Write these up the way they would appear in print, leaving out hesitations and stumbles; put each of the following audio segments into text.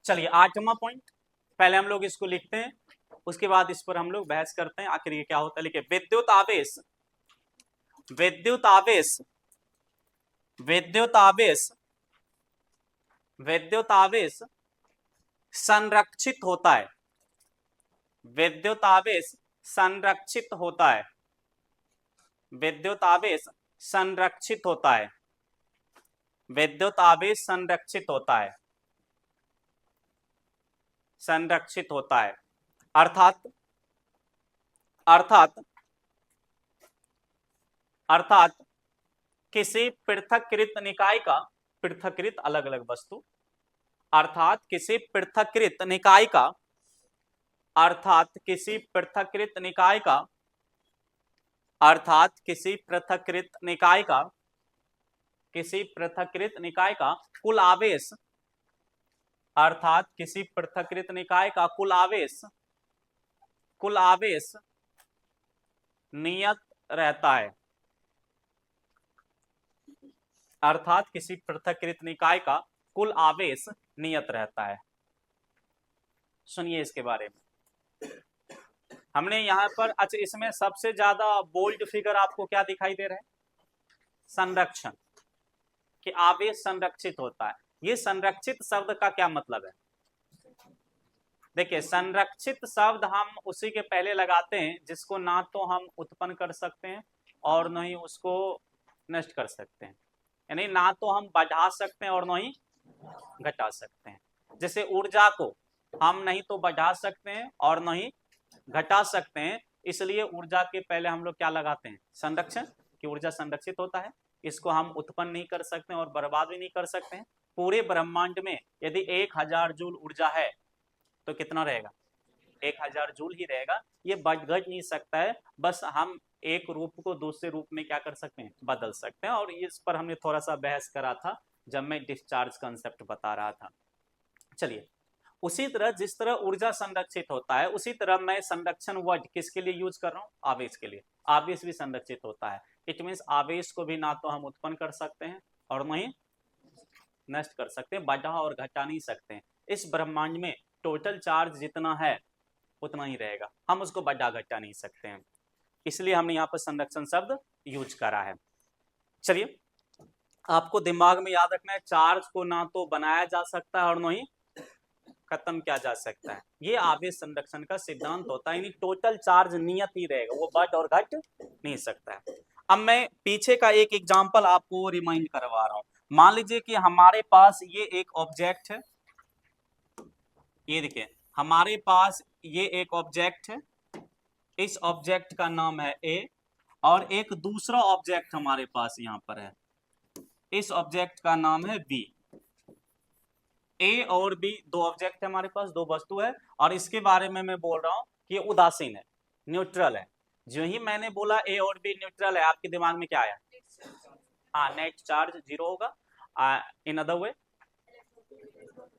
चलिए 8वां पॉइंट, पहले हम लोग इसको लिखते हैं, उसके बाद इस पर हम लोग बहस करते हैं आखिर ये क्या होता है। लिखिए, विद्युत आवेश, विद्युत आवेश, विद्युत आवेश, विद्युत आवेश संरक्षित होता है, विद्युत आवेश संरक्षित होता है, विद्युत आवेश संरक्षित होता है, विद्युत आवेश संरक्षित होता है, संरक्षित होता है। अर्थात अर्थात अर्थात किसी पृथक्कृत निकाय का, पृथक्कृत अलग अलग वस्तु, अर्थात किसी पृथक्कृत निकाय का, अर्थात किसी पृथक्कृत निकाय का, अर्थात किसी पृथक्कृत निकाय का, किसी पृथक्कृत निकाय का कुल आवेश, अर्थात किसी पृथक्कृत निकाय का कुल आवेश, कुल आवेश नियत रहता है, अर्थात किसी पृथक्कृत निकाय का कुल आवेश नियत रहता है। सुनिए इसके बारे में, हमने यहां पर, अच्छा इसमें सबसे ज्यादा बोल्ड फिगर आपको क्या दिखाई दे रहा है? संरक्षण, कि आवेश संरक्षित होता है। ये संरक्षित शब्द का क्या मतलब है? देखिए, संरक्षित शब्द हम उसी के पहले लगाते हैं जिसको ना तो हम उत्पन्न कर सकते हैं और न ही उसको नष्ट कर सकते हैं, यानी ना तो हम बढ़ा सकते हैं और न ही घटा सकते हैं। जैसे ऊर्जा को हम नहीं तो बढ़ा सकते हैं और न ही घटा सकते हैं, इसलिए ऊर्जा के पहले हम लोग क्या लगाते हैं? संरक्षण, कि ऊर्जा संरक्षित होता है, इसको हम उत्पन्न नहीं कर सकते और बर्बाद भी नहीं कर सकते हैं। पूरे ब्रह्मांड में यदि 1000 जूल ऊर्जा है तो कितना रहेगा? 1000 जूल ही रहेगा, ये बढ़ घट नहीं सकता है। बस हम एक रूप को दूसरे रूप में क्या कर सकते हैं? बदल सकते हैं। और इस पर हमने थोड़ा सा बहस करा था जब मैं डिस्चार्ज कंसेप्ट बता रहा था। चलिए, उसी तरह जिस तरह ऊर्जा संरक्षित होता है, उसी तरह मैं संरक्षण वर्ड किसके लिए यूज कर रहा हूँ? आवेश के लिए। आवेश भी संरक्षित होता है। इट मीन्स आवेश को भी ना तो हम उत्पन्न कर सकते हैं और नहीं नष्ट कर सकते हैं, बढ़ा और घटा नहीं सकते हैं। इस ब्रह्मांड में टोटल चार्ज जितना है उतना ही रहेगा, हम उसको बढ़ा घटा नहीं सकते हैं, इसलिए हमने यहाँ पर संरक्षण शब्द यूज करा है। चलिए, आपको दिमाग में याद रखना है, चार्ज को ना तो बनाया जा सकता है और ना ही खत्म किया जा सकता है। ये आवेश संरक्षण का सिद्धांत होता है, यानी टोटल चार्ज नियत ही रहेगा, वो बढ़ और घट नहीं सकता है। अब मैं पीछे का एक एग्जांपल आपको रिमाइंड करवा रहा हूं। मान लीजिए कि हमारे पास ये एक ऑब्जेक्ट है, ये देखिए हमारे पास ये एक ऑब्जेक्ट है, इस ऑब्जेक्ट का नाम है ए, और एक दूसरा ऑब्जेक्ट हमारे पास यहां पर है, इस ऑब्जेक्ट का नाम है बी। ए और बी दो ऑब्जेक्ट है हमारे पास, दो वस्तु है, और इसके बारे में मैं बोल रहा हूं कि ये उदासीन है, न्यूट्रल है। जो ही मैंने बोला ए और बी न्यूट्रल है, आपके दिमाग में क्या आया? हाँ, नेट चार्ज जीरो होगा। इन अदर वे,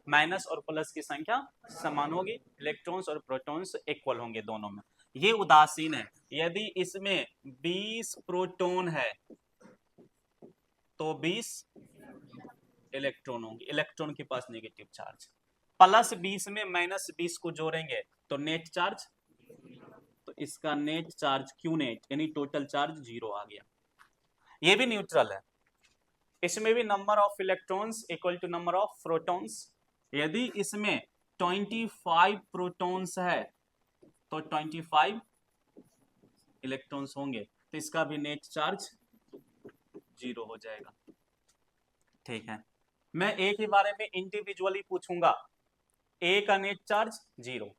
माइनस और प्लस की संख्या समान होगी, इलेक्ट्रॉन्स और प्रोटॉन्स इक्वल होंगे दोनों में। ये उदासीन है। यदि इसमें 20 प्रोटॉन है तो 20 इलेक्ट्रॉन होंगे, इलेक्ट्रॉन के पास नेगेटिव चार्ज। प्लस 20 में माइनस 20 को जोड़ेंगे तो नेट चार्ज, तो इसका नेट चार्ज क्यू नेट यानी टोटल चार्ज जीरो आ गया। ये भी न्यूट्रल है। इसमें भी number of electrons equal to number of protons. यदि इसमें 25 प्रोटॉन्स है तो 25 इलेक्ट्रॉन्स होंगे, तो इसका भी नेट चार्ज जीरो हो जाएगा। ठीक है, मैं ए के बारे में इंडिविजुअली पूछूंगा, ए का नेट चार्ज जीरो।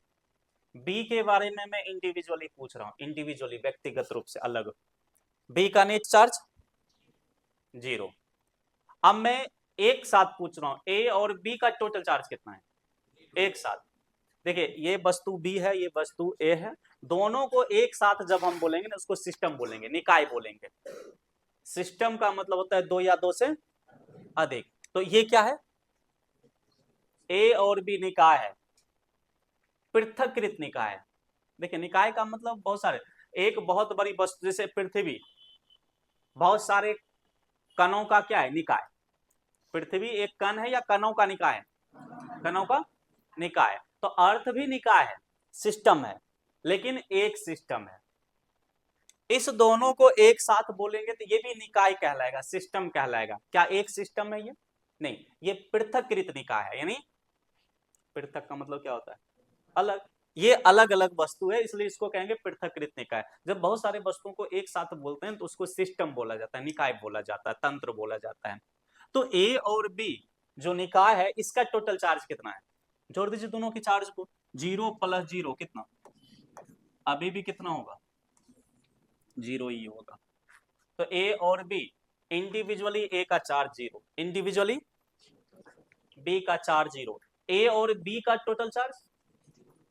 बी के बारे में मैं इंडिविजुअली पूछ रहा हूं, इंडिविजुअली व्यक्तिगत रूप से अलग, बी का नेट चार्ज जीरो। अब मैं एक साथ पूछ रहा हूं, ए और बी का टोटल चार्ज कितना है? एक साथ। देखिए, ये वस्तु बी है, ये वस्तु ए है, दोनों को एक साथ जब हम बोलेंगे ना, उसको सिस्टम बोलेंगे, निकाय बोलेंगे। सिस्टम का मतलब होता है दो या दो से अधिक। तो ये क्या है? ए और बी निकाय है, पृथक्कृत निकाय है। देखिए, निकाय का मतलब बहुत सारे, एक बहुत बड़ी वस्तु जैसे पृथ्वी, बहुत सारे कणों का क्या है? निकाय। पृथ्वी एक कण है या कणों का निकाय है? कणों का निकाय। तो अर्थ भी निकाय है, सिस्टम है, लेकिन एक सिस्टम है। इस दोनों को एक साथ बोलेंगे तो ये भी निकाय कहलाएगा, सिस्टम कहलाएगा। क्या एक सिस्टम है ये? नहीं, ये पृथक्कृत निकाय है। यानी पृथक का मतलब क्या होता है? अलग। ये अलग अलग वस्तु है, इसलिए इसको कहेंगे पृथक्कृत निकाय। जब बहुत सारे वस्तुओं को एक साथ बोलते हैं तो उसको सिस्टम बोला जाता है, निकाय बोला जाता है, तंत्र बोला जाता है। तो ए और बी जो निकाय है, इसका टोटल चार्ज कितना है? जोड़ दीजिए दोनों की चार्ज को। 0 + 0 कितना? अभी भी कितना होगा? 0 ही होगा। तो ए और बी इंडिविजुअली, ए का चार्ज 0, इंडिविजुअली बी का चार्ज 0, ए और बी का टोटल चार्ज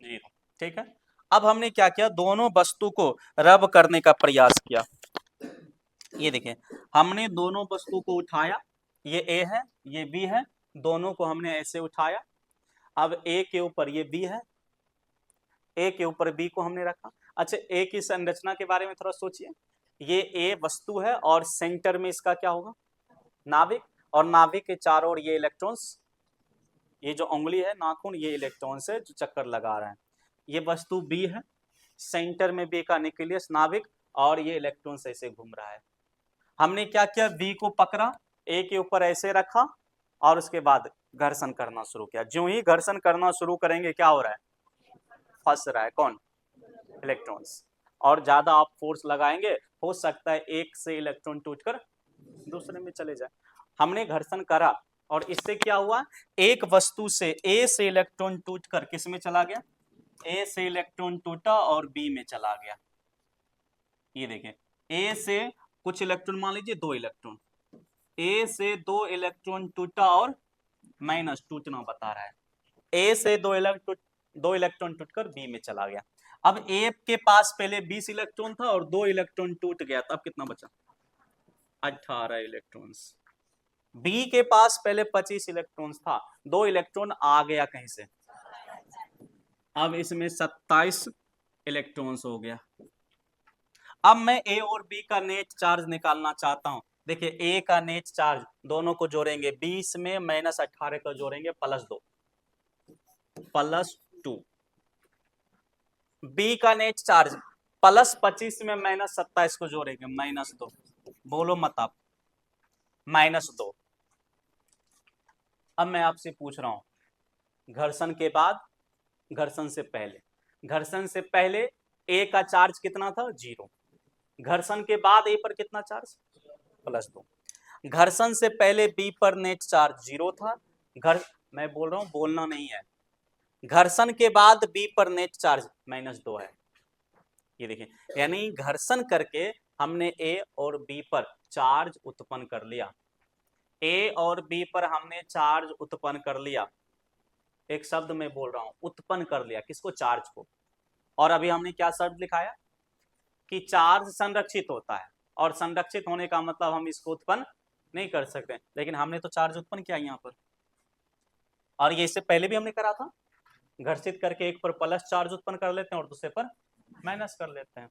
0। ठीक है। अब हमने क्या किया, दोनों वस्तु को रब करने का प्रयास किया। ये देखिए, हमने दोनों वस्तु को उठाया, ये ए है, ये बी है, दोनों को हमने ऐसे उठाया। अब ए के ऊपर ये बी है, ए के ऊपर बी को हमने रखा। अच्छा, ए की संरचना के बारे में थोड़ा सोचिए। ये ए वस्तु है और सेंटर में इसका क्या होगा? नाभिक। और नाभिक के चारों ओर ये इलेक्ट्रॉन्स, ये जो उंगली है नाखून, ये इलेक्ट्रॉन्स है जो चक्कर लगा रहे हैं। ये वस्तु बी है, सेंटर में बी का न्यूक्लियस नाभिक, और ये इलेक्ट्रॉन्स ऐसे घूम रहा है। हमने क्या किया, बी को पकड़ा, ए के ऊपर ऐसे रखा, और उसके बाद घर्षण करना शुरू किया। जो ही घर्षण करना शुरू करेंगे क्या हो रहा है? फंस रहा है कौन? इलेक्ट्रॉन्स। और ज्यादा आप फोर्स लगाएंगे, हो सकता है एक से इलेक्ट्रॉन टूटकर दूसरे में चले जाए। हमने घर्षण करा और इससे क्या हुआ, एक वस्तु से ए से इलेक्ट्रॉन टूटकर किस में चला गया? ए से इलेक्ट्रॉन टूटा और बी में चला गया। ये देखें, ए से कुछ इलेक्ट्रॉन, मान लीजिए 2 इलेक्ट्रॉन, ए से 2 इलेक्ट्रॉन टूटा और माइनस टूटना बता रहा है। ए से 2 इलेक्ट्रॉन टूटकर बी में चला गया। अब ए के पास पहले 20 इलेक्ट्रॉन था और 2 इलेक्ट्रॉन टूट गया, तब कितना बचा? 18 इलेक्ट्रॉन्स। बी के पास पहले 25 इलेक्ट्रॉन्स था, 2 इलेक्ट्रॉन आ गया कहीं से, अब इसमें 27 इलेक्ट्रॉन्स हो गया। अब मैं ए और बी का नेट चार्ज निकालना चाहता हूं। देखिए, ए का नेट चार्ज, दोनों को जोड़ेंगे, 20 में -18 को जोड़ेंगे, +2 +2। बी का नेट चार्ज +25 में -27 को जोड़ेंगे, -2। बोलो मत आप, -2। अब मैं आपसे पूछ रहा हूं, घर्षण के बाद, घर्षण से पहले, घर्षण से पहले ए का चार्ज कितना था? 0। घर्षण के बाद ए पर कितना चार्ज? +2। घर्षण से पहले बी पर नेट चार्ज 0 था। मैं बोल रहा हूं, बोलना नहीं है। घर्षण के बाद बी पर नेट चार्ज -2 है। ये देखिए, यानी घर्षण करके हमने ए और बी पर चार्ज उत्पन्न कर लिया। ए और बी पर हमने चार्ज उत्पन्न कर लिया। एक शब्द में बोल रहा हूं, उत्पन्न कर लिया। किसको? चार्ज को। और अभी हमने क्या शब्द लिखाया कि चार्ज संरक्षित होता है, और संरक्षित होने का मतलब हम इसको उत्पन्न नहीं कर सकते, लेकिन हमने तो चार्ज उत्पन्न किया यहाँ पर। और ये इससे पहले भी हमने करा था, घर्षित करके एक पर प्लस चार्ज उत्पन्न कर लेते हैं और दूसरे पर माइनस कर लेते हैं।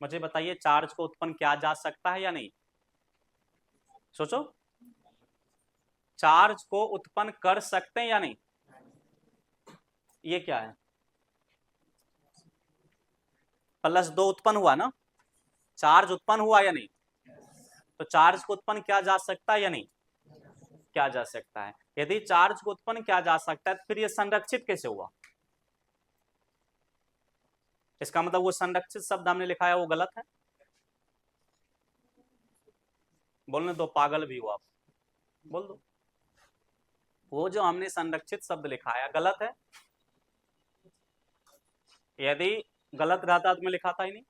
मुझे बताइए, चार्ज को उत्पन्न किया जा सकता है या नहीं? सोचो, चार्ज को उत्पन्न कर सकते हैं या नहीं? ये क्या है? +2 उत्पन्न हुआ ना, चार्ज उत्पन्न हुआ या नहीं? तो चार्ज को उत्पन्न किया जा सकता है या नहीं? किया जा सकता है। यदि चार्ज को उत्पन्न किया जा सकता है तो फिर ये संरक्षित कैसे हुआ? इसका मतलब वो संरक्षित शब्द हमने लिखा है वो गलत है। बोलने दो, पागल भी हो आप, बोल दो। वो जो हमने संरक्षित शब्द लिखा है गलत है। यदि गलत रहता तो मैं लिखाता ही नहीं।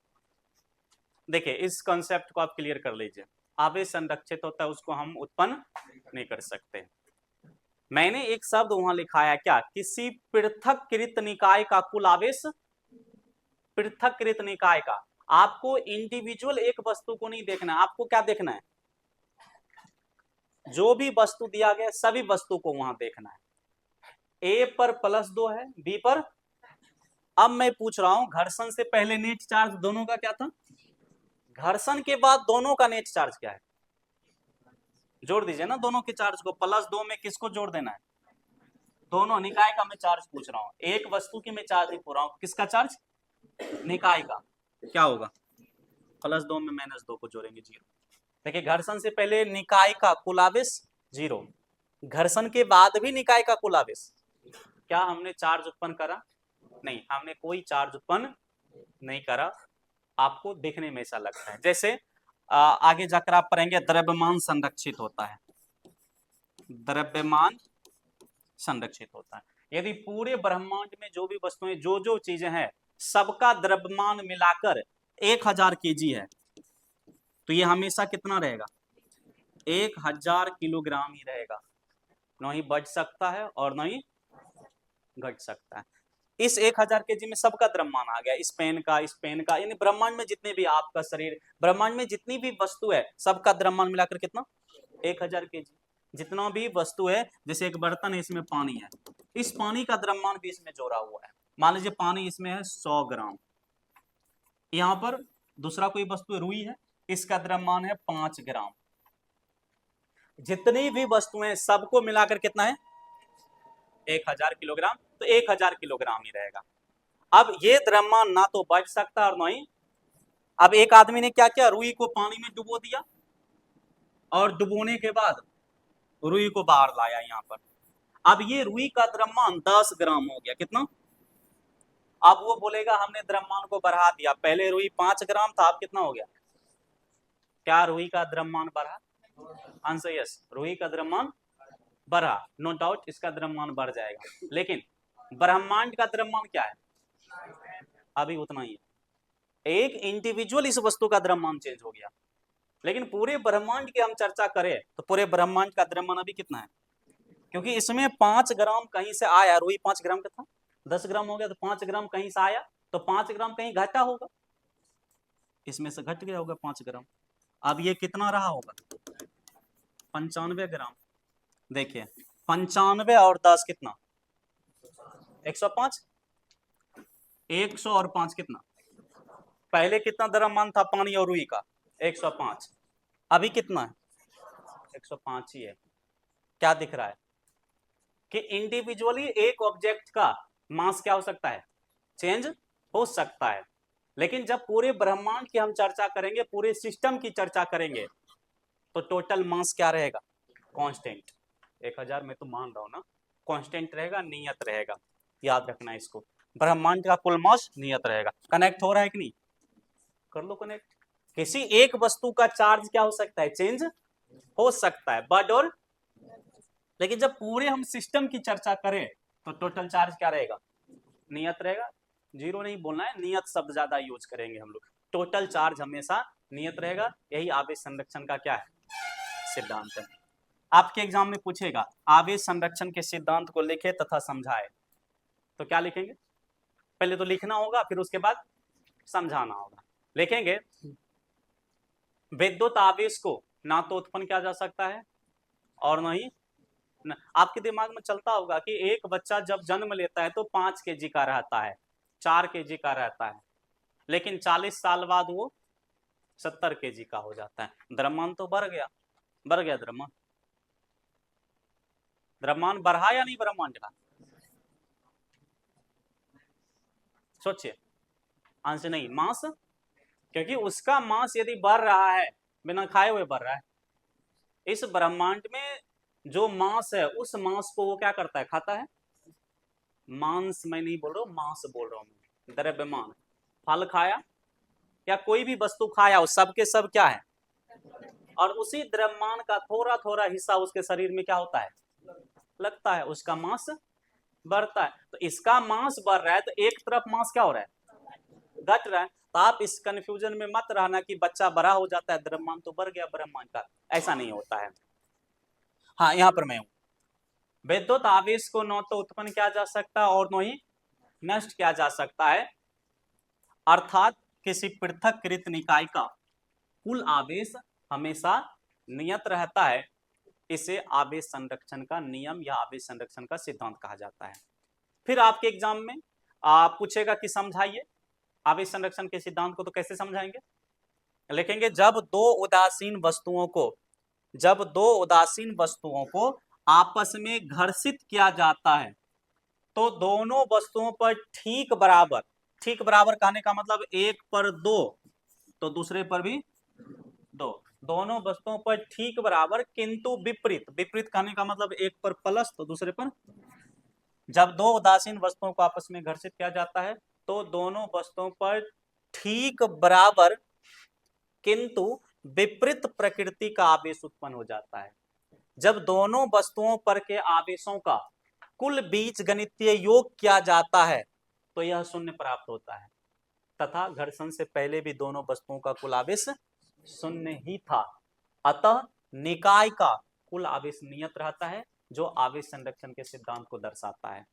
देखिए, इस कॉन्सेप्ट को आप क्लियर कर लीजिए। आवेश संरक्षित होता है, उसको हम उत्पन्न नहीं कर सकते। मैंने एक शब्द वहां लिखाया, क्या? किसी पृथक्कृत निकाय का कुल आवेश, पृथक्कृत निकाय का। आपको इंडिविजुअल एक वस्तु को नहीं देखना है, आपको क्या देखना है? जो भी वस्तु दिया गया सभी वस्तु को वहां देखना है। ए पर +2 है, बी पर। अब मैं पूछ रहा हूं, घर्षण से पहले नेट चार्ज दोनों का क्या था? घर्षण के बाद दोनों का नेट चार्ज क्या है? जोड़ दीजिए ना दोनों के चार्ज को। +2 में किसको जोड़ देना है? दोनों निकाय का मैं चार्ज पूछ रहा हूँ, एक वस्तु की मैं चार्ज नहीं पूछ रहा हूँ। किसका चार्ज? निकाय का। क्या होगा? +2 में -2 को जोड़ेंगे 0। देखिए घर्षण से पहले निकाय का कुल आवेश 0, घर्षण के बाद भी निकाय का कुल आवेश। क्या हमने चार्ज उत्पन्न करा? नहीं, हमने कोई चार्ज उत्पन्न नहीं करा। आपको देखने में ऐसा लगता है। जैसे आगे जाकर आप पढ़ेंगे द्रव्यमान संरक्षित होता है, द्रव्यमान संरक्षित होता है। यदि पूरे ब्रह्मांड में जो भी वस्तुएं जो जो चीजें हैं सबका द्रव्यमान मिलाकर 1000 kg है, तो ये हमेशा कितना रहेगा? 1000 किलोग्राम ही रहेगा, न ही बढ़ सकता है और न ही घट सकता है। इस 1000 kg में सबका द्रव्यमान आ गया, इस पेन का, यानी ब्रह्मांड में जितने भी, आपका शरीर, ब्रह्मांड में जितनी भी वस्तु है सबका द्रव्यमान मिलाकर कितना? 1000 kg। जितना भी वस्तु है, जैसे एक बर्तन है, इसमें पानी है, इस पानी का द्रव्यमान भी इसमें जोड़ा हुआ है। मान लीजिए पानी इसमें है 100 ग्राम, यहाँ पर दूसरा कोई वस्तु रुई है, इसका द्रव्यमान है 5 ग्राम। जितनी भी वस्तुएं सबको मिलाकर कितना है? 1000 किलोग्राम, तो 1000 किलोग्राम ही रहेगा। अब ये द्रव्यमान ना तो बढ़ सकता और नहीं। अब एक आदमी ने क्या किया, रुई को पानी में डुबो दिया और डुबोने के बाद रुई को बाहर लाया यहाँ पर। अब ये रुई का द्रव्यमान 10 ग्राम हो गया। कितना? अब वो बोलेगा हमने द्रव्यमान को बढ़ा दिया, पहले रुई 5 ग्राम था, अब कितना हो गया? क्या रुई का द्रव्यमान बढ़ा? आंसर यस, रुई का द्रव्यमान बढ़ा, नो डाउट इसका द्रव्यमान बढ़ जाएगा। लेकिन ब्रह्मांड का द्रव्यमान क्या है? अभी उतना ही है। एक इंडिविजुअल इस वस्तु का द्रव्यमान चेंज हो गया, लेकिन पूरे ब्रह्मांड की हम चर्चा करें तो पूरे ब्रह्मांड का द्रव्यमान अभी कितना है? क्योंकि इसमें 5 ग्राम कहीं से आया, रुई 5 ग्राम का था, 10 ग्राम हो गया, तो 5 ग्राम कहीं से आया, तो 5 ग्राम कहीं घटा होगा, इसमें से घट गया होगा 5 ग्राम। अब ये कितना रहा होगा? 95 ग्राम। देखिए 95 और 10 कितना? 105। 100 और 5 कितना? पहले कितना द्रव्यमान था पानी और रुई का? 105। अभी कितना है? 105 ही है। क्या दिख रहा है कि इंडिविजुअली एक ऑब्जेक्ट का मास क्या हो सकता है? चेंज हो सकता है। लेकिन जब पूरे ब्रह्मांड की हम चर्चा करेंगे, पूरे सिस्टम की चर्चा करेंगे, तो टोटल मास क्या रहेगा? कांस्टेंट। 1000 में तो मान रहा हूं ना, कांस्टेंट रहेगा, नियत रहेगा। याद रखना इसको, ब्रह्मांड का कुल मास नियत रहेगा। कनेक्ट हो रहा है कि नहीं? कर लो कनेक्ट। किसी एक वस्तु का चार्ज क्या हो सकता है? चेंज हो सकता है, बट और, लेकिन जब पूरे हम सिस्टम की चर्चा करें तो टोटल चार्ज क्या रहेगा? नियत रहेगा। जीरो नहीं बोलना है, नियत शब्द ज्यादा यूज करेंगे हम लोग। टोटल चार्ज हमेशा नियत रहेगा। यही आवेश संरक्षण का क्या है? सिद्धांत है। आपके एग्जाम में पूछेगा आवेश संरक्षण के सिद्धांत को लिखे तथा समझाए, तो क्या लिखेंगे? पहले तो लिखना होगा, फिर उसके बाद समझाना होगा। लिखेंगे विद्युत आवेश को ना तो उत्पन्न किया जा सकता है और न ही, आपके दिमाग में चलता होगा कि एक बच्चा जब जन्म लेता है तो 5 kg का रहता है, 4 kg का रहता है, लेकिन 40 साल बाद वो 70 kg का हो जाता है। द्रव्यमान तो बढ़ गया, बढ़ गया द्रव्यमान। द्रव्यमान बढ़ा या नहीं ब्रह्मांड का? सोचिए। आंसर नहीं, मास, क्योंकि उसका मास यदि बढ़ रहा है, बिना खाए हुए बढ़ रहा है। इस ब्रह्मांड में जो मास है, उस मास को वो क्या करता है? खाता है। मांस मैं नहीं बोल रहा हूं, मास बोल रहा हूं। द्रव्यमान, फल खाया या कोई भी वस्तु खाया, उस सब के सब क्या है? और उसी द्रव्यमान का थोड़ा थोड़ा हिस्सा उसके शरीर में क्या होता है? लगता है, उसका मास बढ़ता है। तो इसका मास बढ़ रहा है तो एक तरफ मास क्या हो रहा है? घट रहा है। तो आप इस कंफ्यूजन में मत रहना कि बच्चा बड़ा हो जाता है द्रव्यमान तो बढ़ गया ब्रह्मांड का, ऐसा नहीं होता है। हाँ, यहां पर मैं हूं। विद्युत आवेश को न तो उत्पन्न किया जा सकता और न ही नष्ट किया जा सकता है, अर्थात किसी पृथककृत निकाय का कुल आवेश हमेशा नियत रहता है। इसे आवेश संरक्षण का नियम या आवेश संरक्षण का सिद्धांत कहा जाता है। फिर आपके एग्जाम में पूछेगा कि समझाइए आवेश संरक्षण के सिद्धांत को, तो कैसे समझाएंगे? लिखेंगे जब दो उदासीन वस्तुओं को आपस में घर्षित किया जाता है, तो दोनों वस्तुओं पर ठीक बराबर कहने का मतलब एक पर दो तो दूसरे पर भी दो, दोनों वस्तुओं पर ठीक बराबर किंतु विपरीत कहने का मतलब एक पर प्लस तो दूसरे पर। जब दो उदासीन वस्तुओं को आपस में घर्षित किया जाता है तो दोनों वस्तुओं पर ठीक बराबर किंतु विपरीत प्रकृति का आवेश उत्पन्न हो जाता है। जब दोनों वस्तुओं पर के आवेशों का कुल बीजगणितीय योग किया जाता है तो यह शून्य प्राप्त होता है, तथा घर्षण से पहले भी दोनों वस्तुओं का कुल आवेश शून्य ही था। अतः निकाय का कुल आवेश नियत रहता है, जो आवेश संरक्षण के सिद्धांत को दर्शाता है।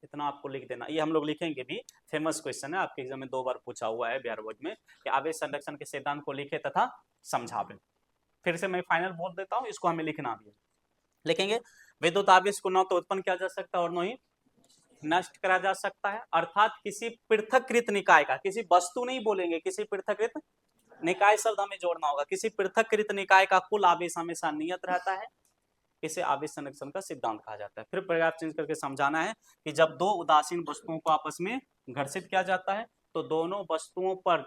इतना आपको लिख देना, ये हम लोग लिखेंगे भी, फेमस क्वेश्चन है, आपके एग्जाम में 2 बार पूछा हुआ है बिहार बोर्ड में कि आवेश संरक्षण के सिद्धांत को लिखे तथा समझावे। फिर से मैं फाइनल बोल देता हूँ, इसको हमें लिखना भी है। लिखेंगे विद्युत आवेश को न तो उत्पन्न किया जा सकता और न ही नष्ट करा जा सकता है, अर्थात किसी पृथककृत निकाय का, किसी वस्तु नहीं बोलेंगे, किसी पृथककृत निकाय शब्द हमें जोड़ना होगा, किसी पृथककृत निकाय का कुल आवेश हमेशा नियत रहता है। इसे आवेश संरक्षण का सिद्धांत कहा जाता है। फिर प्रकार चेंज करके समझाना है कि जब दो उदासीन वस्तुओं को आपस में घर्षित किया जाता है तो दोनों वस्तुओं पर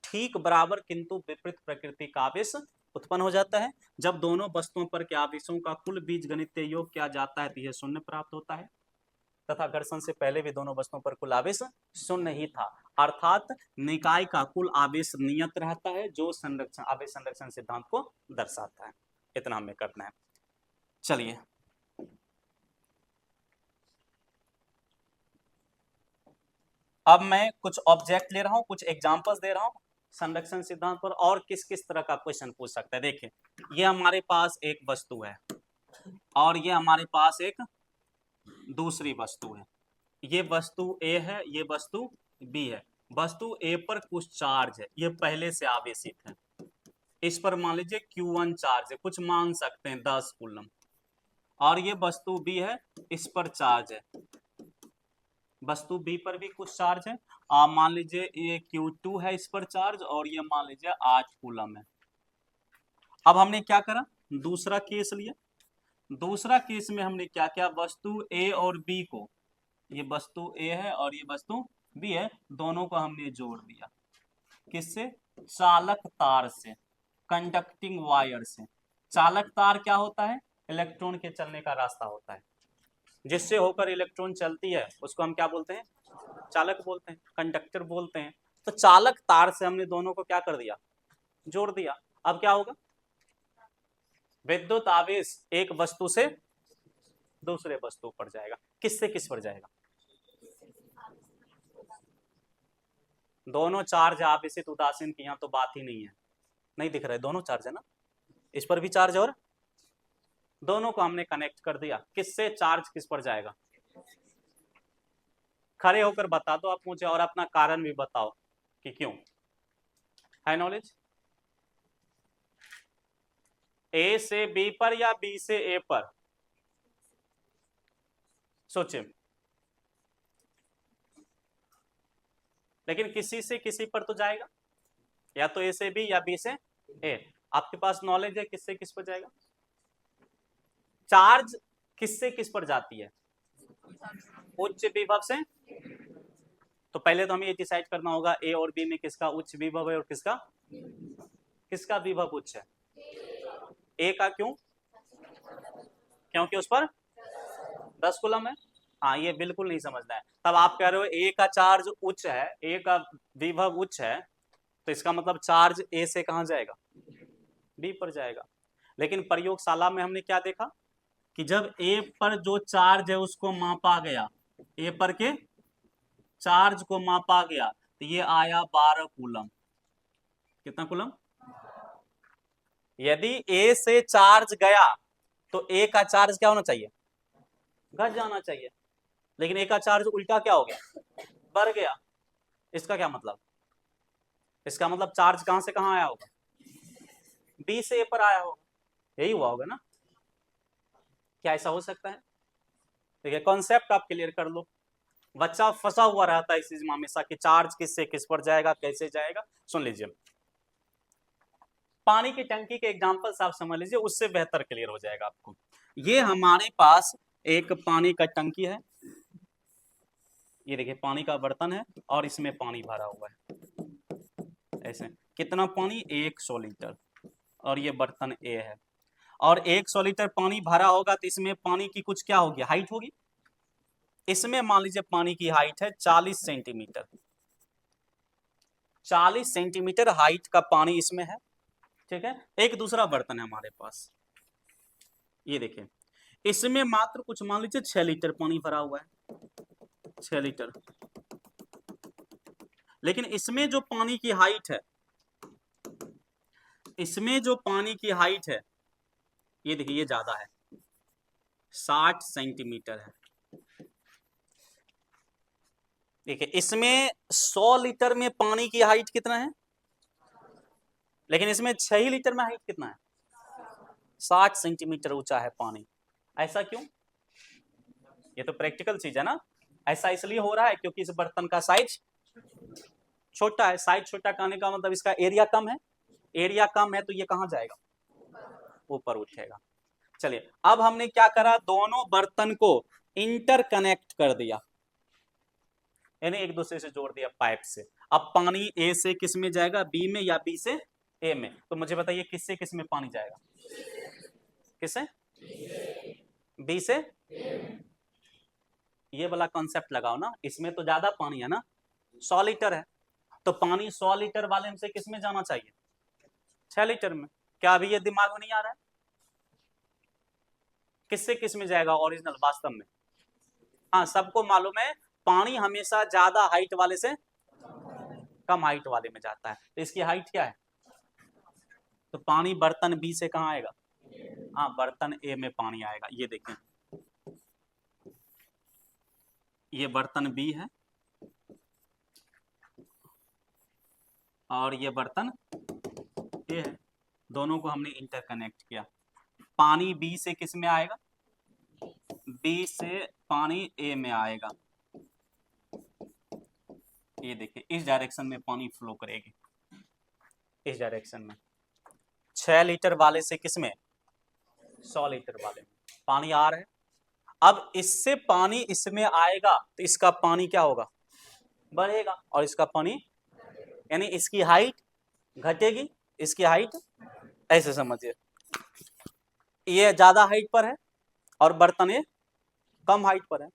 ठीक बराबर किंतु विपरीत प्रकृति का आवेश उत्पन्न हो जाता है। जब दोनों वस्तुओं पर के आवेशों का कुल बीजगणितीय योग किया जाता है तो यह शून्य प्राप्त होता है, तथा घर्षण से पहले भी दोनों वस्तुओं पर कुल आवेश शून्य ही था, अर्थात निकाय का कुल आवेश नियत रहता है, जो आवेश संरक्षण सिद्धांत को दर्शाता है। इतना हमें करना है। चलिए अब मैं कुछ ऑब्जेक्ट ले रहा हूं, कुछ एग्जांपल्स दे रहा हूं संरक्षण सिद्धांत पर, और किस किस तरह का क्वेश्चन पूछ सकता है। देखिए, ये हमारे पास एक वस्तु है और ये हमारे पास एक दूसरी वस्तु है। ये वस्तु ए है, ये वस्तु बी है। वस्तु ए पर कुछ चार्ज है, ये पहले से आवेशित है। इस पर मान लीजिए Q1 चार्ज है, कुछ मान सकते हैं 10 कूलम। और ये वस्तु बी है, इस पर चार्ज है, वस्तु बी पर भी कुछ चार्ज है। मान लीजिए ये Q2 है, इस पर चार्ज, और ये मान लीजिए 8 कूलम है। अब हमने क्या करा, दूसरा केस लिया। दूसरा केस में हमने क्या किया, वस्तु ए और बी को, ये वस्तु ए है और ये वस्तु बी है, दोनों को हमने जोड़ दिया। किससे? चालक तार से, कंडक्टिंग वायर से। चालक तार क्या होता है? इलेक्ट्रॉन के चलने का रास्ता होता है, जिससे होकर इलेक्ट्रॉन चलती है उसको हम क्या बोलते हैं? चालक बोलते हैं, कंडक्टर बोलते हैं। तो चालक तार से हमने दोनों को क्या कर दिया? जोड़ दिया। अब क्या होगा? विद्युत आवेश एक वस्तु से दूसरे वस्तु पर जाएगा। किससे किस पर जाएगा? दोनों चार्ज आवेशित उदासीन की यहाँ तो बात ही नहीं है, नहीं दिख रहा है, दोनों चार्ज है ना, इस पर भी चार्ज और दोनों को हमने कनेक्ट कर दिया। किससे? चार्ज किस पर जाएगा? खड़े होकर बता दो आप मुझे, और अपना कारण भी बताओ कि क्यों। है नॉलेज? ए से बी पर या बी से ए पर? सोचिए। लेकिन किसी से किसी पर तो जाएगा, या तो ए से बी या बी से ए। आपके पास नॉलेज है किससे किस पर जाएगा? चार्ज किससे किस पर जाती है? उच्च विभव से। तो पहले तो हमें ये डिसाइड करना होगा ए और बी में किसका उच्च विभव है और किसका विभव उच्च है। ए का। क्यों? क्योंकि उस पर 10 कूलम है। हाँ, ये बिल्कुल नहीं समझना है। तब आप कह रहे हो ए का चार्ज उच्च है, ए का विभव उच्च है, तो इसका मतलब चार्ज ए से कहां जाएगा? बी पर जाएगा। लेकिन प्रयोगशाला में हमने क्या देखा कि जब ए पर जो चार्ज है उसको मापा गया, ए पर के चार्ज को मापा गया, तो ये आया 12 कूलम। कितना कूलम? यदि ए से चार्ज गया तो ए का चार्ज क्या होना चाहिए? घट जाना चाहिए। लेकिन ए का चार्ज उल्टा क्या हो गया? बढ़ गया। इसका क्या मतलब? इसका मतलब चार्ज कहां से कहां आया होगा? बी से ए पर आया होगा। यही हुआ होगा ना? क्या ऐसा हो सकता है? देखिए, कॉन्सेप्ट आप क्लियर कर लो। बच्चा फंसा हुआ रहता है इस चीज में हमेशा कि चार्ज किससे किस पर जाएगा, कैसे जाएगा। सुन लीजिए, पानी की टंकी के एग्जांपल्स आप समझ लीजिए, उससे बेहतर क्लियर हो जाएगा आपको। ये हमारे पास एक पानी का टंकी है, ये देखिए पानी का बर्तन है और इसमें पानी भरा हुआ है, ऐसे कितना पानी 100 लीटर, और ये बर्तन ए है, और 100 लीटर पानी भरा होगा तो इसमें पानी की कुछ क्या होगी, हाइट होगी। इसमें मान लीजिए पानी की हाइट है 40 सेंटीमीटर, 40 सेंटीमीटर हाइट का पानी इसमें है, ठीक है। एक दूसरा बर्तन है हमारे पास, ये देखिए इसमें मात्र कुछ मान लीजिए 6 लीटर पानी भरा हुआ है, 6 लीटर, लेकिन इसमें जो पानी की हाइट है, इसमें जो पानी की हाइट है, ये देखिए ये ज्यादा है, 60 सेंटीमीटर है। देखिए इसमें 100 लीटर में पानी की हाइट कितना है, लेकिन इसमें 6 ही लीटर में हाइट कितना है, 60 सेंटीमीटर ऊंचा है पानी। ऐसा क्यों, ये तो प्रैक्टिकल चीज है ना। ऐसा इसलिए हो रहा है क्योंकि इस बर्तन का साइज छोटा है। साइज छोटा कहने का मतलब इसका एरिया कम है, एरिया कम है तो ये कहां जाएगा, ऊपर उठेगा। चलिए अब हमने क्या करा, दोनों बर्तन को इंटरकनेक्ट कर दिया, यानी एक दूसरे से जोड़ दिया पाइप से। अब पानी ए से किस में जाएगा, बी में, या बी से ए में। तो मुझे बताइए किससे किस में पानी जाएगा, किससे, बी से। ये वाला कॉन्सेप्ट लगाओ ना, इसमें तो ज्यादा पानी है ना, 100 लीटर है, तो पानी 100 लीटर वाले से किस में जाना चाहिए, 6 लीटर में। क्या अभी ये दिमाग में नहीं आ रहा है, किससे किस में जाएगा ओरिजिनल वास्तव में। हाँ सबको मालूम है पानी हमेशा ज्यादा हाइट वाले से कम हाइट वाले में जाता है, तो इसकी हाइट क्या है, तो पानी बर्तन बी से कहाँ आएगा, हाँ बर्तन ए में पानी आएगा। ये देखें ये बर्तन बी है और ये बर्तन ए है, दोनों को हमने इंटरकनेक्ट किया। पानी बी से किस में आएगा, बी से पानी ए में आएगा। ये देखिए इस डायरेक्शन में पानी फ्लो करेगी, इस डायरेक्शन में। 6 लीटर वाले से किस में, 100 लीटर वाले में पानी आ रहा है। अब इससे पानी इसमें आएगा तो इसका पानी क्या होगा, बढ़ेगा, और इसका पानी, यानी इसकी हाइट घटेगी, इसकी हाइट, ऐसे समझिए ये ज्यादा हाइट पर है और बर्तन ये कम हाइट पर है।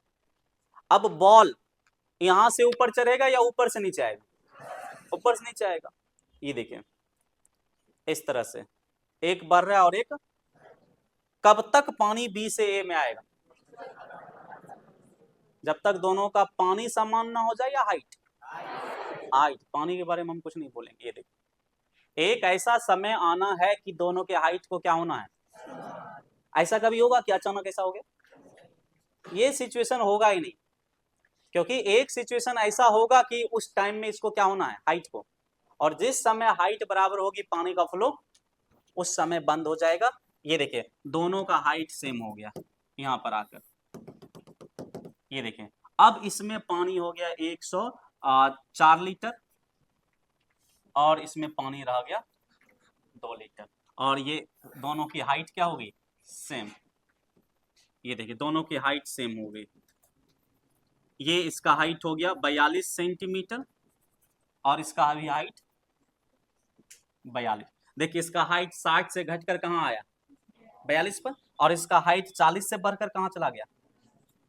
अब बॉल यहां से ऊपर चढ़ेगा या ऊपर से नीचे आएगा, ऊपर से नीचे आएगा। ये देखिए इस तरह से एक बढ़ रहा है और एक, कब तक पानी बी से ए में आएगा, जब तक दोनों का पानी समान ना हो जाए, या हाइट, हाइट, पानी के बारे में हम कुछ नहीं बोलेंगे। ये देखिए एक ऐसा समय आना है कि दोनों के हाइट को क्या होना है, ऐसा कभी होगा कि अचानक ऐसा हो गया, ये सिचुएशन होगा ही नहीं, क्योंकि एक सिचुएशन ऐसा होगा कि उस टाइम में इसको क्या होना है, हाइट को, और जिस समय हाइट बराबर होगी पानी का फ्लो उस समय बंद हो जाएगा। ये देखिए दोनों का हाइट सेम हो गया यहां पर आकर, ये देखिए अब इसमें पानी हो गया 104 लीटर और इसमें पानी रह गया 2 लीटर, और ये दोनों की हाइट क्या होगी, सेम। ये देखिए दोनों की हाइट सेम हो गई, ये इसका हाइट हो गया 42 सेंटीमीटर और इसका भी हाइट 42। देखिए इसका हाइट 60 से घटकर कहाँ आया, 42 पर, और इसका हाइट 40 से बढ़कर कहाँ चला गया,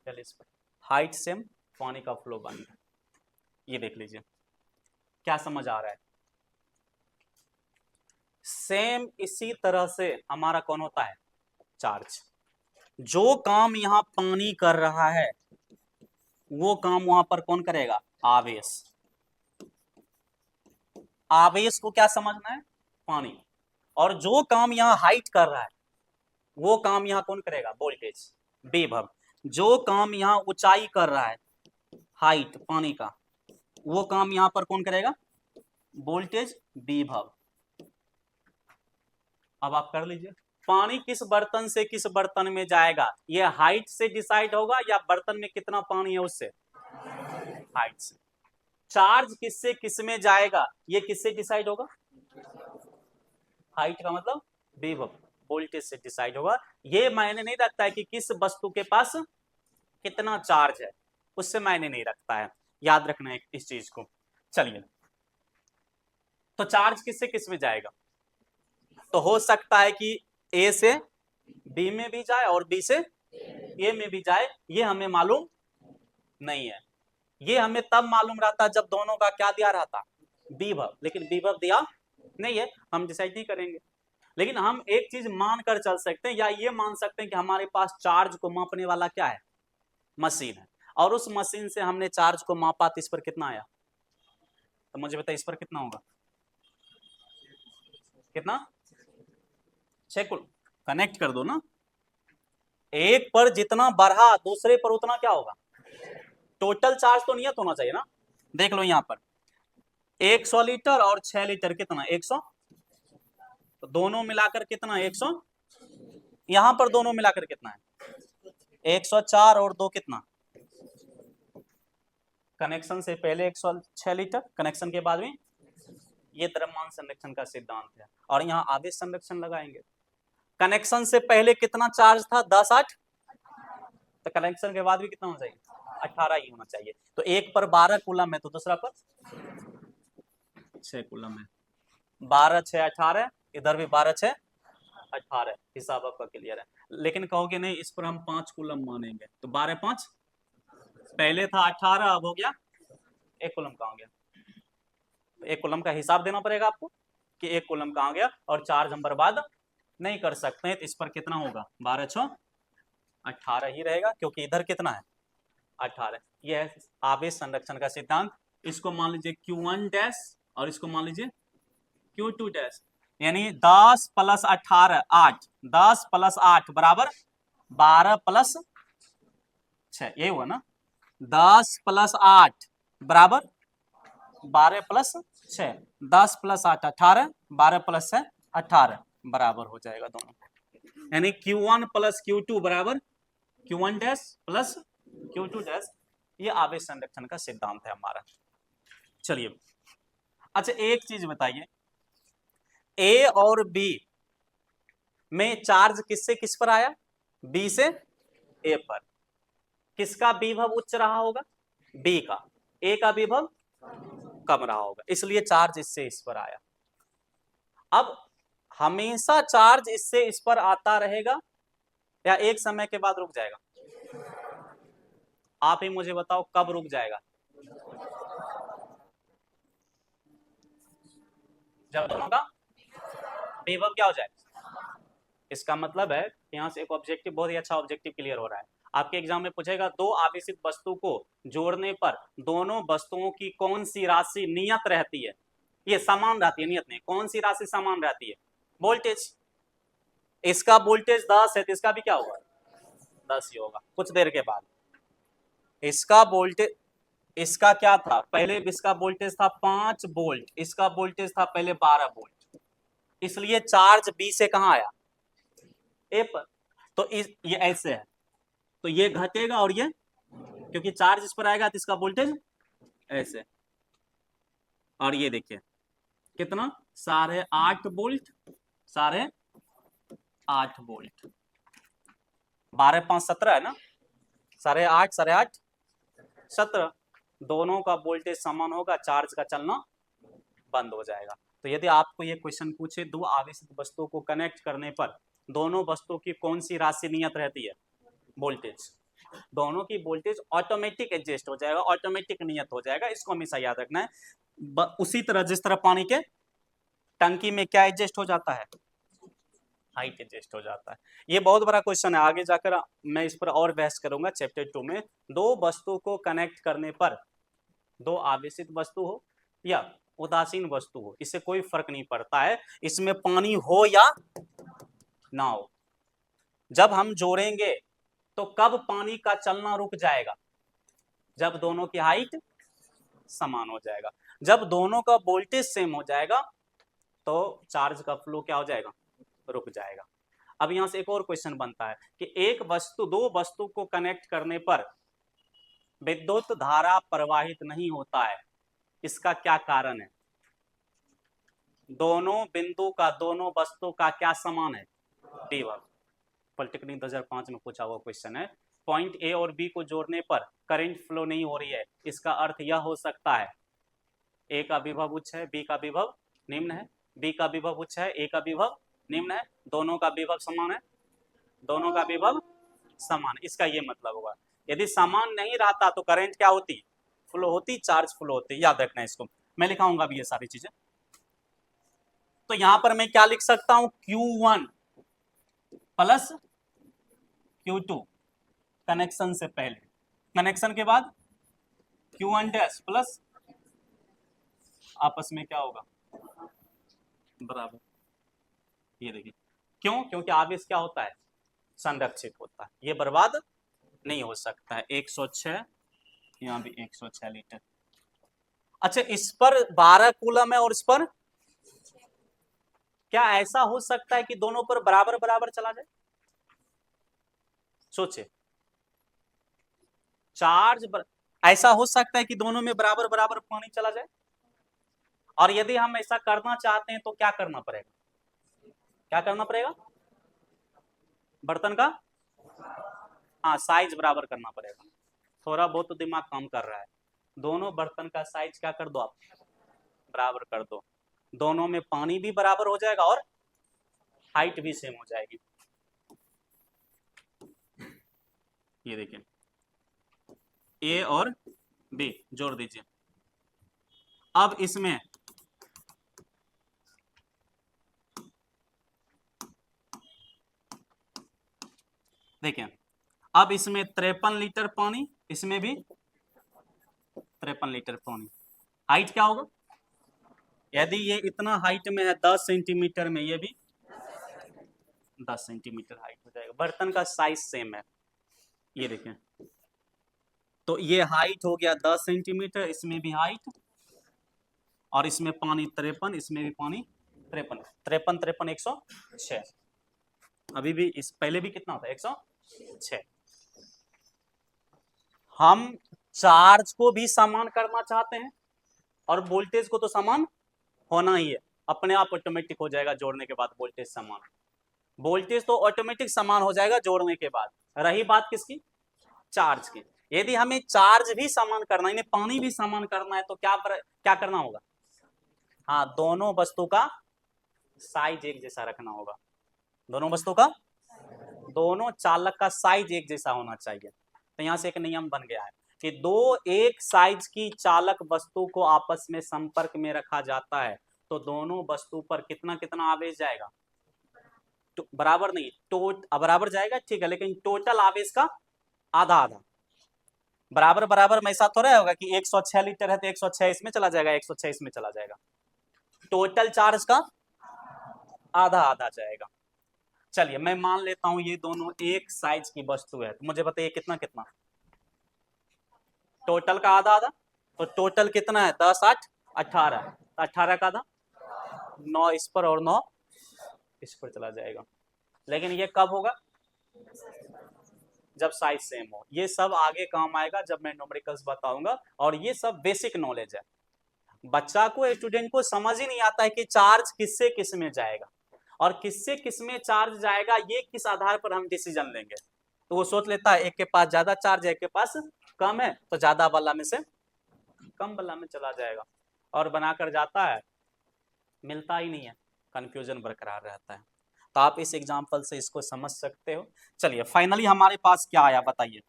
40 पर। हाइट सेम, पानी का फ्लो बन गया। ये देख लीजिए क्या समझ आ रहा है। सेम इसी तरह से हमारा कौन होता है, चार्ज। जो काम यहां पानी कर रहा है वो काम वहां पर कौन करेगा, आवेश। आवेश को क्या समझना है, पानी। और जो काम यहां हाइट कर रहा है वो काम यहां कौन करेगा, वोल्टेज, विभव। जो काम यहां ऊंचाई कर रहा है, हाइट पानी का, वो काम यहां पर कौन करेगा, वोल्टेज, विभव। अब आप कर लीजिए पानी किस बर्तन से किस बर्तन में जाएगा, ये हाइट से डिसाइड होगा या बर्तन में कितना पानी है उससे, हाइट से। चार्ज किससे किस में जाएगा ये किससे डिसाइड होगा, हाइट का मतलब विभव, वोल्टेज से डिसाइड होगा। ये मायने नहीं रखता है कि किस वस्तु के पास कितना चार्ज है, उससे मायने नहीं रखता है, याद रखना है इस चीज को। चलिए, तो चार्ज किससे किस में जाएगा? तो हो सकता है कि ए से बी में भी जाए और बी से ए में भी जाए, ये हमें मालूम नहीं है। ये हमें तब मालूम रहता जब दोनों का क्या दिया रहता, विभव, लेकिन विभव दिया नहीं है, हम डिसाइड नहीं करेंगे। लेकिन हम एक चीज मान कर चल सकते हैं, या ये मान सकते हैं कि हमारे पास चार्ज को मापने वाला क्या है, मशीन है, और उस मशीन से हमने चार्ज को मापा तो इस पर कितना आया? तो मुझे बताइए इस पर कितना होगा? कितना? 6 कुल। कनेक्ट कर दो ना, एक पर जितना बढ़ा दूसरे पर उतना क्या होगा? टोटल चार्ज तो नियत होना चाहिए ना। देख लो यहां पर 100 लीटर और 6 लीटर कितना? 100। तो दोनों मिलाकर कितना? 100। यहां पर दोनों मिलाकर कितना है? 104 और 2 कितना? कनेक्शन से पहले 106 लीटर, कनेक्शन के बाद में ये द्रव्यमान संरक्षण का सिद्धांत है। और यहाँ आवेश संरक्षण लगाएंगे। कनेक्शन से पहले कितना चार्ज था? 10 8। तो कनेक्शन के बाद भी कितना होना चाहिए? 18 ही होना चाहिए। तो एक पर 12 कूलम है, तो दूसरा पर 6 कूलम है। 12 6 18, इधर भी 12 6 18, हिसाब आपका क्लियर है। लेकिन कहोगे नहीं इस पर हम 5 कूलम मानेंगे, तो 12 5, पहले था 18, अब हो गया 1 कूलम कहाँ गया? 1 कूलम का हिसाब देना पड़ेगा आपको कि 1 कूलम कहाँ गया, और चार्ज हम बर्बाद नहीं कर सकते हैं। तो इस पर कितना होगा? 12 6 18 ही रहेगा, क्योंकि इधर कितना है? 18। यह है आवेश संरक्षण का सिद्धांत। इसको मान लीजिए Q1 डैश और इसको मान लीजिए Q2 डैश, यानी 10 + 18 8, 10 + 8 बराबर 12 + 6, ये हुआ ना। 10 + 8 बराबर 12 + 6, 10 + 8 18, 12 + 6 18 बराबर हो जाएगा दोनों, यानी Q1 + Q2 बराबर Q1 dash plus Q2 dash. ये आवेश संरक्षण का सिद्धांत है हमारा। चलिए, अच्छा एक चीज बताइए, ए और बी में चार्ज किससे किस पर आया? बी से ए पर। किसका विभव उच्च रहा होगा? बी का। ए का विभव कम रहा होगा, इसलिए चार्ज इससे इस पर आया। अब हमेशा चार्ज इससे इस पर आता रहेगा या एक समय के बाद रुक जाएगा? आप ही मुझे बताओ कब रुक जाएगा? जब दोनों का विभव क्या हो जाए। इसका मतलब है यहाँ से एक ऑब्जेक्टिव, बहुत ही अच्छा ऑब्जेक्टिव क्लियर हो रहा है। आपके एग्जाम में पूछेगा दो आवेशित वस्तु को जोड़ने पर दोनों वस्तुओं की कौन सी राशि नियत रहती है? ये समान रहती है, नियत नहीं, कौन सी राशि समान रहती है? वोल्टेज। इसका वोल्टेज 10 है तो इसका भी क्या होगा? 10 ही होगा। कुछ देर के बाद इसका वोल्टेज, इसका क्या था पहले? इसका वोल्टेज था 5 वोल्ट, इसका वोल्टेज था पहले 12 वोल्ट, इसलिए चार्ज बी से कहां आया? ए पर। तो ये ऐसे है, तो ये घटेगा और ये, क्योंकि चार्ज इस पर आएगा तो इसका वोल्टेज ऐसे। और ये देखिए कितना, 8.5 वोल्ट, 8.5 वोल्ट, 12 5 17 है ना, 8.5 8.5 17, दोनों का वोल्टेज समान होगा, चार्ज का चलना बंद हो जाएगा। तो यदि आपको ये क्वेश्चन पूछे दो आवेशित वस्तुओं को कनेक्ट करने पर दोनों वस्तुओं की कौन सी राशि नियत रहती है? वोल्टेज। दोनों की वोल्टेज ऑटोमेटिक एडजस्ट हो जाएगा, ऑटोमेटिक नियत हो जाएगा, इसको हमेशा याद रखना है। उसी तरह जिस तरह पानी के टंकी में क्या एडजस्ट हो जाता है? हाइट एडजस्ट हो जाता है। ये बहुत बड़ा क्वेश्चन है, आगे जाकर मैं इस पर और बहस करूंगा चैप्टर 2 में। दो वस्तु को कनेक्ट करने पर, दो आवेशित वस्तु हो या उदासीन वस्तु हो, इससे कोई फर्क नहीं पड़ता है, इसमें पानी हो या ना हो, जब हम जोड़ेंगे तो कब पानी का चलना रुक जाएगा? जब दोनों की हाइट समान हो जाएगा, जब दोनों का वोल्टेज सेम हो जाएगा तो चार्ज का फ्लो क्या हो जाएगा? रुक जाएगा। अब यहां से एक और क्वेश्चन बनता है कि एक वस्तु, दो वस्तु को कनेक्ट करने पर विद्युत धारा प्रवाहित नहीं होता है, इसका क्या कारण है? दोनों बिंदु का, दोनों वस्तु का क्या समान है? विभव। पॉलिटेक्निक 2005 में पूछा हुआ क्वेश्चन है। पॉइंट ए और बी को जोड़ने पर करंट फ्लो नहीं हो रही है, इसका अर्थ यह हो सकता है ए का विभव उच्च है, बी का विभव निम्न है, बी का विभव उच्च है, ए का विभव निम्न है, दोनों का विभव समान है, दोनों का विभव समान, इसका ये मतलब होगा। यदि समान नहीं रहता तो करंट क्या होती, फ्लो होती, चार्ज फ्लो होती, याद रखना इसको। मैं लिखाऊंगा भी ये सारी चीजें। तो यहां पर मैं क्या लिख सकता हूं, Q1 प्लस Q2 कनेक्शन से पहले, कनेक्शन के बाद Q1 डैश प्लस, आपस में क्या होगा, बराबर। ये देखिए क्यों, क्योंकि आवेश क्या होता है, संरक्षित होता है, ये बर्बाद नहीं हो सकता है। 106, यहाँ भी 106 लीटर। अच्छा, इस पर 12 कूलम है और इस पर, क्या ऐसा हो सकता है कि दोनों पर बराबर बराबर चला जाए, सोचे, ऐसा हो सकता है कि दोनों में बराबर बराबर पानी चला जाए। और यदि हम ऐसा करना चाहते हैं तो क्या करना पड़ेगा, क्या करना पड़ेगा, बर्तन का, हाँ, साइज बराबर करना पड़ेगा। थोड़ा बहुत तो दिमाग काम कर रहा है। दोनों बर्तन का साइज क्या कर दो आप, बराबर कर दो, दोनों में पानी भी बराबर हो जाएगा और हाइट भी सेम हो जाएगी। ये देखिए ए और बी जोड़ दीजिए। अब इसमें देखिए, अब इसमें 53 लीटर पानी, इसमें भी 53 लीटर पानी, हाइट क्या होगा, यदि ये इतना हाइट में है 10 सेंटीमीटर में, ये भी 10 सेंटीमीटर हाइट हो जाएगा, बर्तन का साइज सेम है। ये देखें, तो ये हाइट हो गया 10 सेंटीमीटर, इसमें भी हाइट, और इसमें पानी 53, इसमें भी पानी 53, 53 53 106, अभी भी इस पहले भी कितना होता है 106। हम चार्ज को भी समान करना चाहते हैं और वोल्टेज को तो समान होना ही है, अपने आप ऑटोमेटिक हो जाएगा जोड़ने के बाद वोल्टेज समान, वोल्टेज तो ऑटोमेटिक समान हो जाएगा जोड़ने के बाद। रही बात किसकी, चार्ज की। यदि हमें चार्ज भी समान करना है, पानी भी समान करना है तो क्या करना होगा, हाँ, दोनों वस्तु का साइज एक जैसा रखना होगा, दोनों वस्तु का, दोनों चालक का साइज एक जैसा होना चाहिए। तो यहां से एक नियम बन गया है कि दो एक साइज की चालक वस्तु को आपस में संपर्क में रखा जाता है तो दोनों वस्तु पर कितना कितना आवेश जाएगा, तो बराबर नहीं, बराबर जाएगा, ठीक है, लेकिन टोटल आवेश का आधा आधा, बराबर बराबर में ऐसा थोड़ा होगा कि 106 लीटर है तो 106 इसमें चला जाएगा, 106 इसमें चला जाएगा, टोटल चार्ज का आधा आधा जाएगा। चलिए मैं मान लेता हूं ये दोनों एक साइज की वस्तु है, तो मुझे बताइए कितना कितना, टोटल का आधा आधा, तो टोटल कितना है 10 8 18, 18 का आधा 9 इस पर और 9 इस पर चला जाएगा। लेकिन ये कब होगा, जब साइज सेम हो। ये सब आगे काम आएगा जब मैं न्यूमेरिकल्स बताऊंगा, और ये सब बेसिक नॉलेज है। बच्चा को, स्टूडेंट को समझ ही नहीं आता है कि चार्ज किससे किस में जाएगा और किससे किस में चार्ज जाएगा, ये किस आधार पर हम डिसीजन लेंगे। तो वो सोच लेता है एक के पास ज्यादा चार्ज है, एक के पास कम है, तो ज्यादा वाला में से कम वाला में चला जाएगा, और बनाकर जाता है, मिलता ही नहीं है, कंफ्यूजन बरकरार रहता है। तो आप इस एग्जाम्पल से इसको समझ सकते हो। चलिए फाइनली हमारे पास क्या आया बताइए।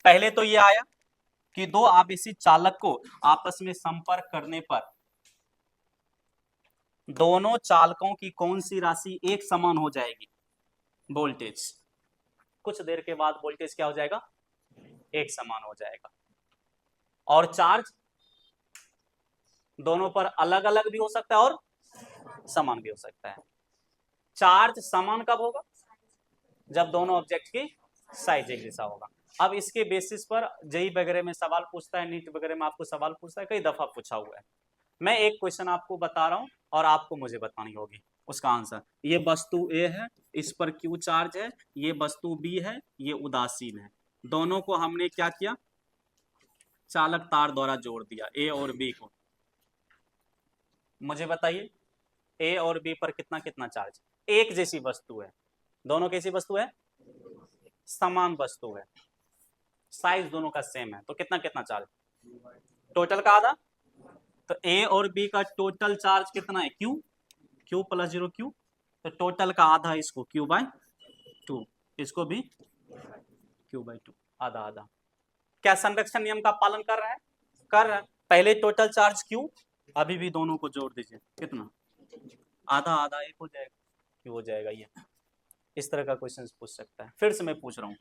पहले तो ये आया कि दो आवेशी चालक को आपस में संपर्क करने पर दोनों चालकों की कौन सी राशि एक समान हो जाएगी, वोल्टेज। कुछ देर के बाद वोल्टेज क्या हो जाएगा, एक समान हो जाएगा। और चार्ज दोनों पर अलग अलग भी हो सकता है और समान भी हो सकता है। चार्ज समान कब होगा, जब दोनों ऑब्जेक्ट की साइज एक जैसा होगा। अब इसके बेसिस पर जेई वगैरह में सवाल पूछता है, नीट वगैरह में आपको सवाल पूछता है, कई दफा पूछा हुआ है। मैं एक क्वेश्चन आपको बता रहा हूं और आपको मुझे बतानी होगी उसका आंसर। ये वस्तु ए है, इस पर क्यू चार्ज है, ये वस्तु बी है, ये उदासीन है। दोनों को हमने क्या किया, चालक तार द्वारा जोड़ दिया, ए और बी को। मुझे बताइए ए और बी पर कितना कितना चार्ज, एक जैसी वस्तु है, दोनों कैसी वस्तु है, समान वस्तु है। साइज दोनों का सेम है, तो कितना कितना चार्ज, टोटल का आधा। तो ए और बी का टोटल चार्ज कितना है, क्यू, क्यू प्लस 0 क्यू, तो टोटल का आधा इसको क्यू बाय 2, इसको भी क्यू बाय 2, आधा आधा। क्या संरक्षण नियम का पालन कर रहा है, कर रहा है। पहले टोटल चार्ज क्यू, अभी भी दोनों को जोड़ दीजिए, कितना, आधा आधा, एक हो जाएगा, क्यू हो जाएगा। ये इस तरह का क्वेश्चन पूछ सकता है। फिर से मैं पूछ रहा हूँ,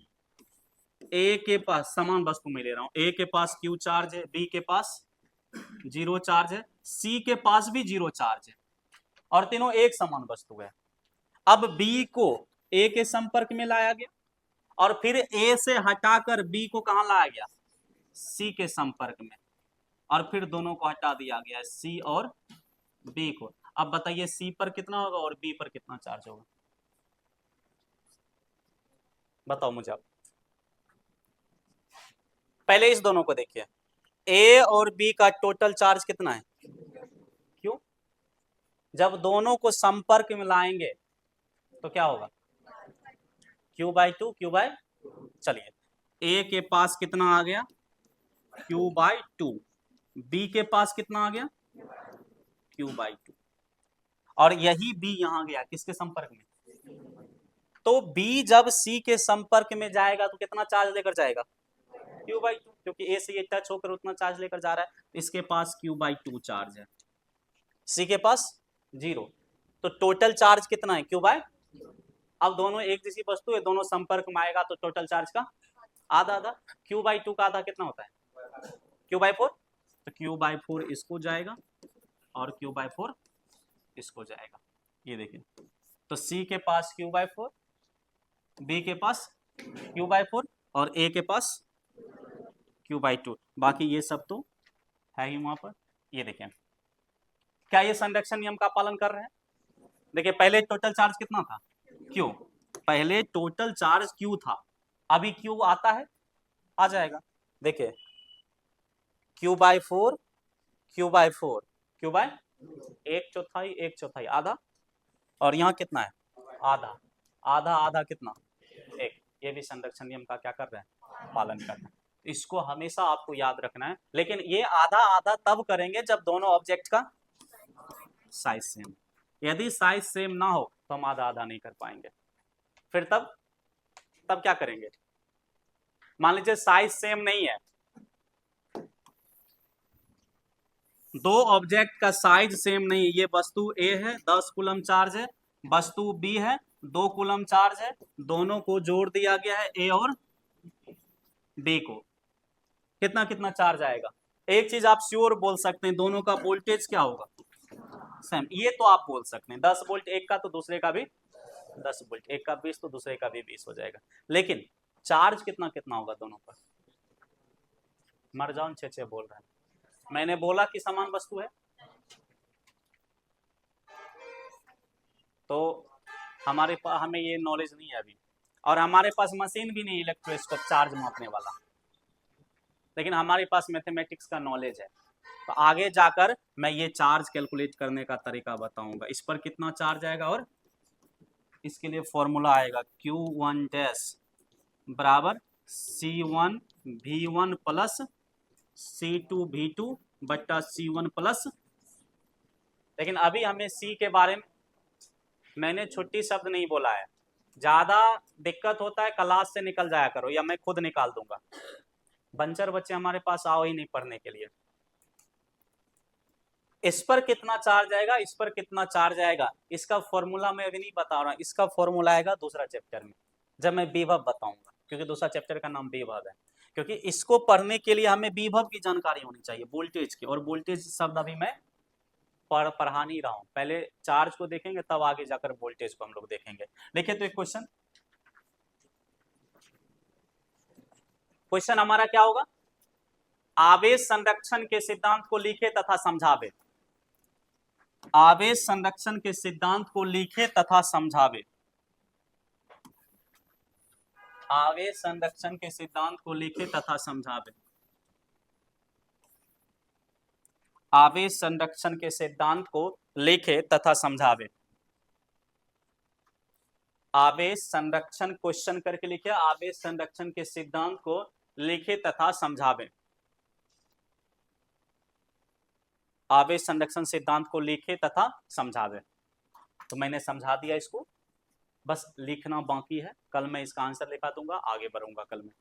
ए के पास समान वस्तु में ले रहा हूँ, ए के पास क्यू चार्ज है, बी के पास 0 चार्ज है, सी के पास भी 0 चार्ज है, और तीनों एक समान वस्तु है। अब बी को ए के संपर्क में लाया गया, और फिर ए से हटाकर बी को कहां लाया गया, सी के संपर्क में, और फिर दोनों को हटा दिया गया, सी और बी को। अब बताइए सी पर कितना होगा और बी पर कितना चार्ज होगा, बताओ मुझे आप। पहले इस दोनों को देखिए, ए और बी का टोटल चार्ज कितना है, क्यों, जब दोनों को संपर्क में लाएंगे तो क्या होगा, क्यू बाय 2, क्यू बाय, चलिए ए के पास कितना आ गया, क्यू बाय 2, बी के पास कितना आ गया, क्यू बाय 2, और यही बी यहां गया किसके संपर्क में, तो बी जब सी के संपर्क में जाएगा तो कितना चार्ज लेकर जाएगा, क्यू बाई 2, क्योंकि ए से ये टच होकर उतना चार्ज लेकर जा रहा है, इसके पास क्यू बाई 2 चार्ज है, सी के पास 0, तो टोटल चार्ज कितना है, क्यू बाय, अब दोनों एक जैसी वस्तु है, दोनों संपर्क में आएगा तो टोटल चार्ज का आधा आधा, क्यू बाई 2 का आधा कितना होता है, क्यू बाई 4, तो क्यू बाई 4 इसको जाएगा और क्यू बाई 4 इसको जाएगा, ये देखिए, तो सी के पास क्यू बाई 4, बी के पास क्यू बाई 4, और ए के पास क्यू बाई 2, बाकी ये सब तो है ही वहां पर। ये देखिए, क्या ये संरक्षण नियम का पालन कर रहे हैं, देखिए पहले टोटल चार्ज कितना था, क्यू, पहले टोटल चार्ज क्यू था, अभी क्यू आता है, आ जाएगा, देखिए Q by 4, Q by 4, Q by 1/4, 1/4 आधा, और यहाँ कितना है, आधा आधा आधा कितना, 1, ये भी संरक्षण नियम का क्या कर रहे हैं, पालन कर रहे हैं। इसको हमेशा आपको याद रखना है, लेकिन ये आधा आधा तब करेंगे जब दोनों ऑब्जेक्ट का साइज सेम, यदि साइज सेम ना हो तो हम आधा आधा नहीं कर पाएंगे। फिर तब क्या करेंगे, मान लीजिए साइज सेम नहीं है, दो ऑब्जेक्ट का साइज सेम नहीं है, ये वस्तु ए है 10 कूलम चार्ज है, वस्तु बी है 2 कूलम चार्ज है, दोनों को जोड़ दिया गया है ए और बी को, कितना कितना चार्ज आएगा। एक चीज आप श्योर बोल सकते हैं, दोनों का वोल्टेज क्या होगा, सेम, ये तो आप बोल सकते हैं 10 वोल्ट एक का तो दूसरे का भी 10 वोल्ट, एक का 20 तो दूसरे का भी 20 हो जाएगा, लेकिन चार्ज कितना कितना होगा दोनों पर, मर जाओ 6 बोल रहे हैं, मैंने बोला कि समान वस्तु है, तो हमारे पास, हमें ये नॉलेज नहीं है अभी, और हमारे पास मशीन भी नहीं इलेक्ट्रोस्कोप चार्ज मापने वाला, लेकिन हमारे पास मैथमेटिक्स का नॉलेज है, तो आगे जाकर मैं ये चार्ज कैलकुलेट करने का तरीका बताऊंगा, इस पर कितना चार्ज आएगा, और इसके लिए फॉर्मूला आएगा Q1 डैश बराबर C1 V1 plus C2 V2 बट्टा C1 प्लस, लेकिन अभी हमें C के बारे में, मैंने छुट्टी शब्द नहीं बोला है, ज्यादा दिक्कत होता है क्लास से निकल जाया करो, या मैं खुद निकाल दूंगा, बंचर बच्चे हमारे पास आओ ही नहीं पढ़ने के लिए। इस पर कितना चार्ज आएगा, इस पर कितना चार्ज आएगा, इसका फॉर्मूला मैं अभी नहीं बता रहा हूं, इसका फॉर्मूला आएगा दूसरा चैप्टर में, जब मैं विभव बताऊंगा, क्योंकि दूसरा चैप्टर का नाम विभव है, क्योंकि इसको पढ़ने के लिए हमें विभव की जानकारी होनी चाहिए, वोल्टेज की, और वोल्टेज शब्द अभी मैं पढ़ा नहीं रहा हूं, पहले चार्ज को देखेंगे तब आगे जाकर वोल्टेज को हम लोग देखेंगे। देखिए तो एक क्वेश्चन हमारा क्या होगा, आवेश संरक्षण के सिद्धांत को लिखे तथा समझावे, आवेश संरक्षण के सिद्धांत को लिखे तथा समझावे, आवेश संरक्षण के सिद्धांत को लिखे तथा समझावे, आवेश संरक्षण के सिद्धांत को लिखे तथा समझावे, आवेश संरक्षण क्वेश्चन करके लिखे, आवेश संरक्षण के सिद्धांत को लिखे तथा समझावे। आवेश संरक्षण सिद्धांत को लिखे तथा समझावे। तो मैंने समझा दिया इसको, बस लिखना बाकी है। कल मैं इसका आंसर लिखा दूंगा, आगे बढ़ूंगा कल में।